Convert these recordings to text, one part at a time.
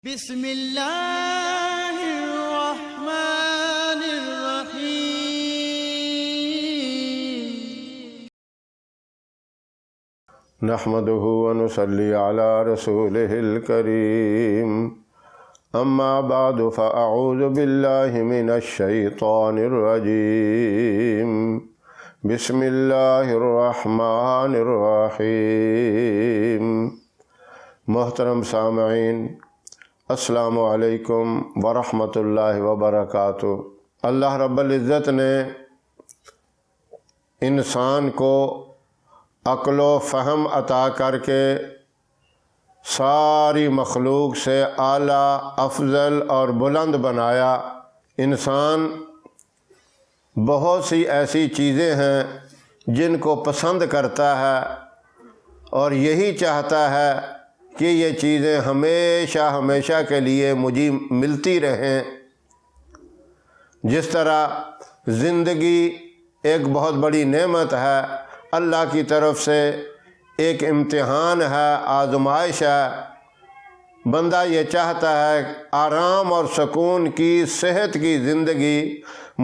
بسم اللہ الرحمن الرحیم نحمده ونصلي على رسوله الكريم اما بعد فاعوذ بالله من الشيطان الرجيم بسم اللہ الرحمن الرحیم۔ محترم سامعین، السلام علیکم ورحمۃ اللہ وبرکاتہ۔ اللہ رب العزت نے انسان کو عقل و فہم عطا کر کے ساری مخلوق سے اعلیٰ، افضل اور بلند بنایا۔ انسان بہت سی ایسی چیزیں ہیں جن کو پسند کرتا ہے اور یہی چاہتا ہے کہ یہ چیزیں ہمیشہ ہمیشہ کے لیے مجھے ملتی رہیں۔ جس طرح زندگی ایک بہت بڑی نعمت ہے، اللہ کی طرف سے ایک امتحان ہے، آزمائش ہے۔ بندہ یہ چاہتا ہے آرام اور سکون کی، صحت کی زندگی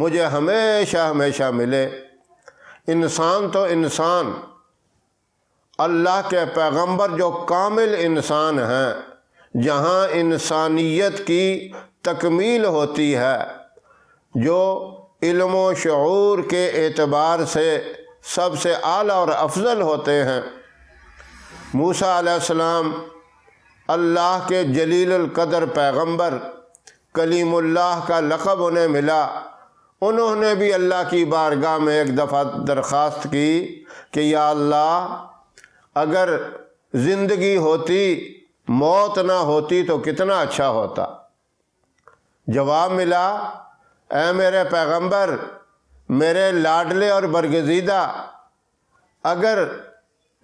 مجھے ہمیشہ ہمیشہ ملے۔ انسان تو انسان، اللہ کے پیغمبر جو کامل انسان ہیں، جہاں انسانیت کی تکمیل ہوتی ہے، جو علم و شعور کے اعتبار سے سب سے اعلیٰ اور افضل ہوتے ہیں۔ موسیٰ علیہ السلام اللہ کے جلیل القدر پیغمبر، کلیم اللہ کا لقب انہیں ملا۔ انہوں نے بھی اللہ کی بارگاہ میں ایک دفعہ درخواست کی کہ یا اللہ، اگر زندگی ہوتی، موت نہ ہوتی تو کتنا اچھا ہوتا۔ جواب ملا، اے میرے پیغمبر، میرے لاڈلے اور برگزیدہ، اگر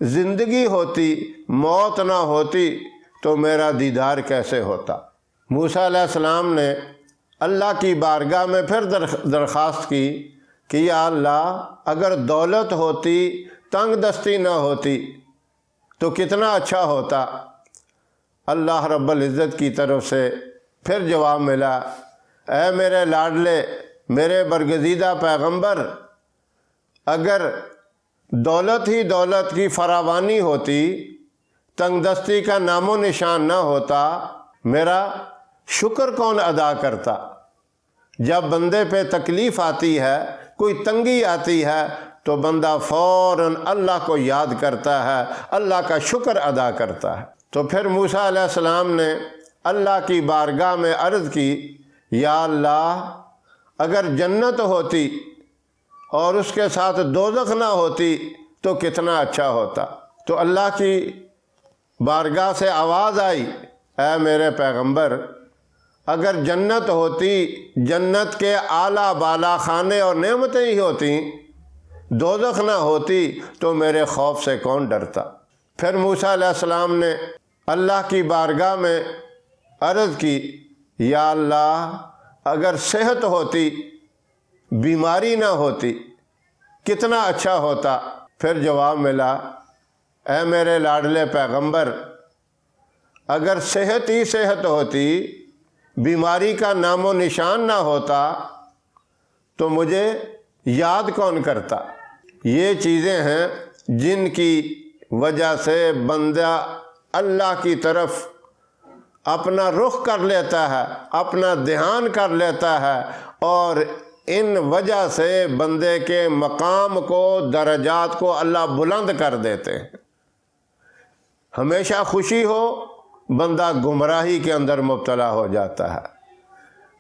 زندگی ہوتی، موت نہ ہوتی تو میرا دیدار کیسے ہوتا۔ موسیٰ علیہ السلام نے اللہ کی بارگاہ میں پھر درخواست کی کہ یا اللہ، اگر دولت ہوتی، تنگ دستی نہ ہوتی تو کتنا اچھا ہوتا۔ اللہ رب العزت کی طرف سے پھر جواب ملا، اے میرے لاڈلے، میرے برگزیدہ پیغمبر، اگر دولت ہی دولت کی فراوانی ہوتی، تنگ دستی کا نام و نشان نہ ہوتا، میرا شکر کون ادا کرتا۔ جب بندے پہ تکلیف آتی ہے، کوئی تنگی آتی ہے، تو بندہ فوراً اللہ کو یاد کرتا ہے، اللہ کا شکر ادا کرتا ہے۔ تو پھر موسیٰ علیہ السلام نے اللہ کی بارگاہ میں عرض کی، یا اللہ، اگر جنت ہوتی اور اس کے ساتھ دوزخ نہ ہوتی تو کتنا اچھا ہوتا۔ تو اللہ کی بارگاہ سے آواز آئی، اے میرے پیغمبر، اگر جنت ہوتی، جنت کے اعلیٰ بالا خانے اور نعمتیں ہی ہوتیں، دوزخ نہ ہوتی تو میرے خوف سے کون ڈرتا۔ پھر موسیٰ علیہ السلام نے اللہ کی بارگاہ میں عرض کی، یا اللہ، اگر صحت ہوتی، بیماری نہ ہوتی، کتنا اچھا ہوتا۔ پھر جواب ملا، اے میرے لاڈلے پیغمبر، اگر صحت ہی صحت ہوتی، بیماری کا نام و نشان نہ ہوتا تو مجھے یاد کون کرتا۔ یہ چیزیں ہیں جن کی وجہ سے بندہ اللہ کی طرف اپنا رخ کر لیتا ہے، اپنا دھیان کر لیتا ہے، اور ان وجہ سے بندے کے مقام کو، درجات کو اللہ بلند کر دیتے ہیں۔ ہمیشہ خوشی ہو، بندہ گمراہی کے اندر مبتلا ہو جاتا ہے۔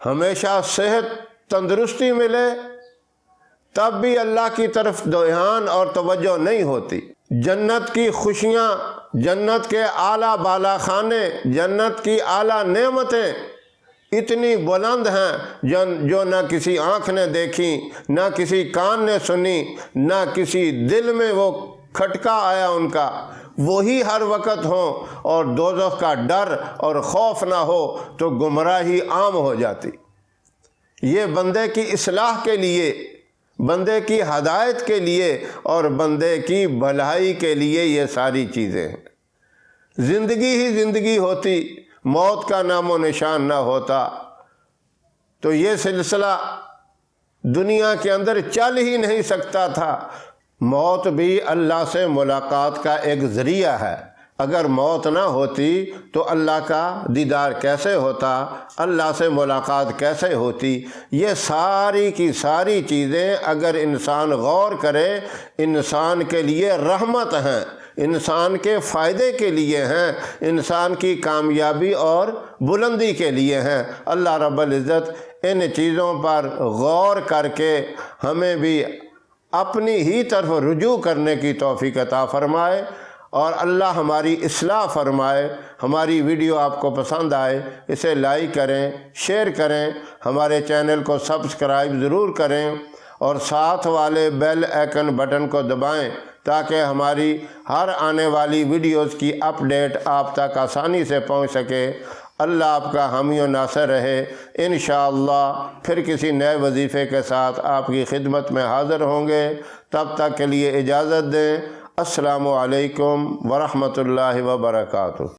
ہمیشہ صحت، تندرستی ملے، تب بھی اللہ کی طرف دھیان اور توجہ نہیں ہوتی۔ جنت کی خوشیاں، جنت کے اعلیٰ بالا خانے، جنت کی اعلیٰ نعمتیں اتنی بلند ہیں جو نہ کسی آنکھ نے دیکھی، نہ کسی کان نے سنی، نہ کسی دل میں وہ کھٹکا آیا ان کا، وہی ہر وقت ہوں، اور دوزخ کا ڈر اور خوف نہ ہو تو گمراہی عام ہو جاتی۔ یہ بندے کی اصلاح کے لیے، بندے کی ہدایت کے لیے اور بندے کی بھلائی کے لیے یہ ساری چیزیں ہیں۔ زندگی ہی زندگی ہوتی موت کا نام و نشان نہ ہوتا تو یہ سلسلہ دنیا کے اندر چل ہی نہیں سکتا تھا۔ موت بھی اللہ سے ملاقات کا ایک ذریعہ ہے۔ اگر موت نہ ہوتی تو اللہ کا دیدار کیسے ہوتا، اللہ سے ملاقات کیسے ہوتی؟ یہ ساری کی ساری چیزیں اگر انسان غور کرے انسان کے لیے رحمت ہیں، انسان کے فائدے کے لیے ہیں، انسان کی کامیابی اور بلندی کے لیے ہیں۔ اللہ رب العزت ان چیزوں پر غور کر کے ہمیں بھی اپنی ہی طرف رجوع کرنے کی توفیق عطا فرمائے، اور اللہ ہماری اصلاح فرمائے۔ ہماری ویڈیو آپ کو پسند آئے اسے لائک کریں، شیئر کریں، ہمارے چینل کو سبسکرائب ضرور کریں، اور ساتھ والے بیل آئیکن بٹن کو دبائیں تاکہ ہماری ہر آنے والی ویڈیوز کی اپڈیٹ آپ تک آسانی سے پہنچ سکے۔ اللہ آپ کا حامی و ناصر رہے۔ انشاءاللہ پھر کسی نئے وظیفے کے ساتھ آپ کی خدمت میں حاضر ہوں گے۔ تب تک کے لیے اجازت دیں۔ السلام علیکم ورحمۃ اللہ وبرکاتہ۔